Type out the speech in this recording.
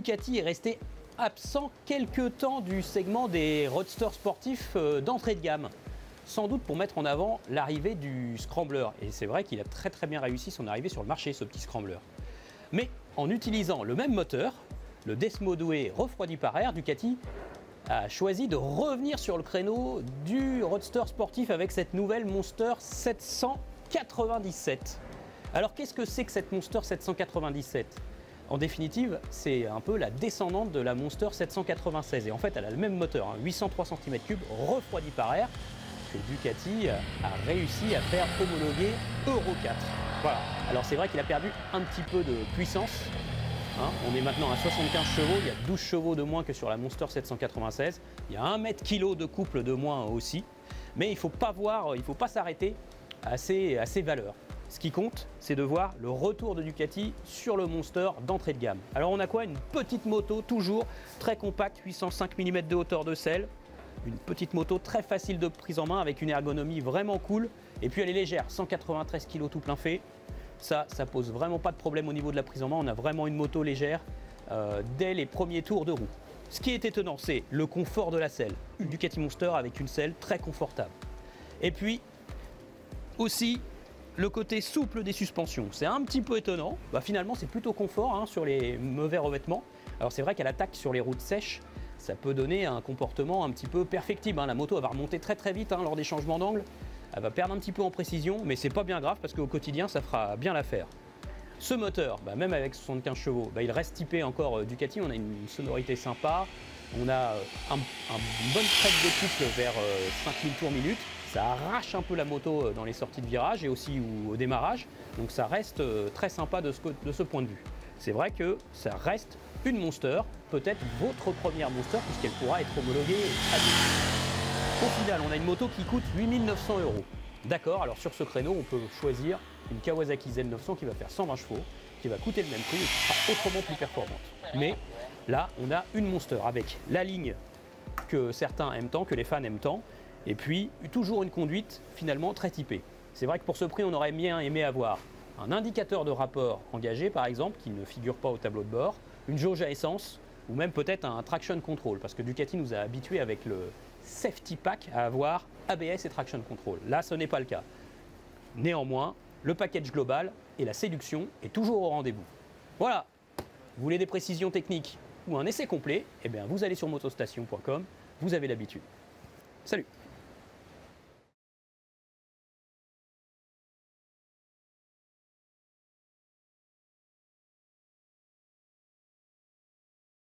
Ducati est resté absent quelques temps du segment des roadsters sportifs d'entrée de gamme. Sans doute pour mettre en avant l'arrivée du Scrambler. Et c'est vrai qu'il a très bien réussi son arrivée sur le marché, ce petit Scrambler. Mais en utilisant le même moteur, le Desmodue refroidi par air, Ducati a choisi de revenir sur le créneau du roadster sportif avec cette nouvelle Monster 797. Alors qu'est-ce que c'est que cette Monster 797 ? En définitive, c'est un peu la descendante de la Monster 796. Et en fait, elle a le même moteur, 803 cm3 refroidi par air, que Ducati a réussi à faire homologuer Euro 4. Voilà. Alors c'est vrai qu'il a perdu un petit peu de puissance. On est maintenant à 75 chevaux, il y a 12 chevaux de moins que sur la Monster 796. Il y a 1 m/kg de couple de moins aussi. Mais il ne faut pas s'arrêter à ces valeurs. Ce qui compte, c'est de voir le retour de Ducati sur le Monster d'entrée de gamme. Alors on a quoi? Une petite moto, toujours très compacte, 805 mm de hauteur de selle. Une petite moto très facile de prise en main avec une ergonomie vraiment cool. Et puis elle est légère, 193 kg tout plein fait. Ça pose vraiment pas de problème au niveau de la prise en main. On a vraiment une moto légère dès les premiers tours de roue. Ce qui est étonnant, c'est le confort de la selle. Une Ducati Monster avec une selle très confortable. Et puis aussi le côté souple des suspensions. C'est un petit peu étonnant. Finalement, c'est plutôt confort sur les mauvais revêtements. Alors c'est vrai qu'à l'attaque sur les routes sèches, ça peut donner un comportement un petit peu perfectible. La moto elle va remonter très vite lors des changements d'angle. Elle va perdre un petit peu en précision, mais c'est pas bien grave parce qu'au quotidien, ça fera bien l'affaire. Ce moteur, même avec 75 chevaux, il reste typé encore Ducati. On a une sonorité sympa. On a une bonne crête de couple vers 5000 tours minute. Ça arrache un peu la moto dans les sorties de virage et aussi au démarrage. Donc ça reste très sympa de ce point de vue. C'est vrai que ça reste une Monster, peut-être votre première Monster puisqu'elle pourra être homologuée à vie. Au final, on a une moto qui coûte 8 900 €. D'accord, alors sur ce créneau, on peut choisir une Kawasaki Z900 qui va faire 120 chevaux, qui va coûter le même prix et qui sera autrement plus performante. Mais là, on a une Monster avec la ligne que certains aiment tant, que les fans aiment tant, et puis toujours une conduite finalement très typée. C'est vrai que pour ce prix, on aurait bien aimé avoir un indicateur de rapport engagé, par exemple, qui ne figure pas au tableau de bord, une jauge à essence, ou même peut-être un traction control, parce que Ducati nous a habitués avec le Safety Pack à avoir ABS et traction control. Là, ce n'est pas le cas. Néanmoins, le package global et la séduction est toujours au rendez-vous. Voilà, vous voulez des précisions techniques ou un essai complet, vous allez sur motostation.com, vous avez l'habitude. Salut!